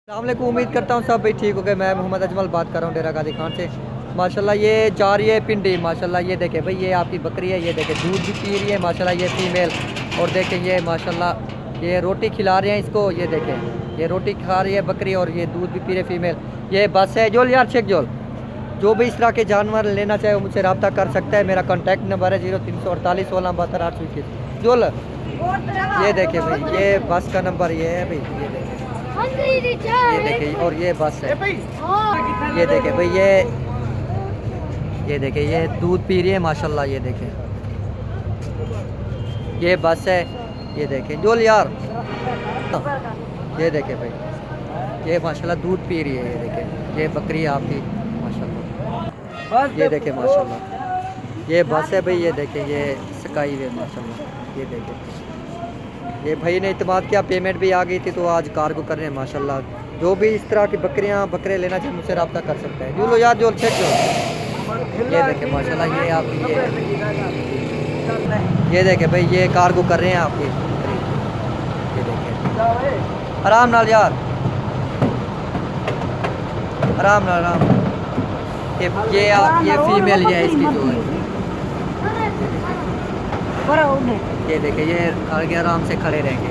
अस्सलामुअलैकुम, उम्मीद करता हूँ सब भाई ठीक हो गए। मैं मोहम्मद अजमल बात कर रहा हूँ डेरा गाजी खान से। माशाल्लाह ये जा रही है पिंडी। माशाल्लाह ये देखें भाई, ये आपकी बकरी है, ये देखें दूध भी पी रही है माशाल्लाह ये फीमेल। और देखें ये माशाल्लाह ये रोटी खिला रहे हैं इसको, ये देखें ये रोटी खा रही है बकरी और ये दूध भी पी रही है फीमेल। ये बस है जोल यार, शेख जोल। जो भी इस तरह के जानवर लेना चाहे वो मुझसे रब्ता कर सकता है। मेरा कॉन्टैक्ट नंबर है 0348 16 72 821 जोल। ये देखें भाई, ये बस का नंबर ये है भाई, ये देखें, ये देखिए। और ये बस है, ये देखे भाई, ये देखे ये दूध पी रही है माशाल्लाह। ये देखें ये बस है, ये देखें जोल यार। ये देखे भाई, ये माशाल्लाह दूध पी रही है। ये देखें ये बकरी है आपकी माशाल्लाह। ये देखे माशाल्लाह ये बस है भाई। ये देखे ये स्काई वे माशाल्लाह। ये देखे ये भाई ने इत्मीनान किया, पेमेंट भी आ गई थी तो आज कार्गो कर रहे हैं माशाल्लाह। जो भी इस तरह की बकरियां बकरे लेना चाहिए मुझसे रब्ता कर सकता है। जोलो यार जोल चेक जो। ये देखे माशाल्लाह ये आपकी ये देखे भाई, ये कार्गो कर रहे हैं आपकी। ये देखे आराम नाल यार, आराम नाल आराम। ये फीमेल ये इसकी जो है, ये देखे ये आगे आराम से खड़े रहेंगे।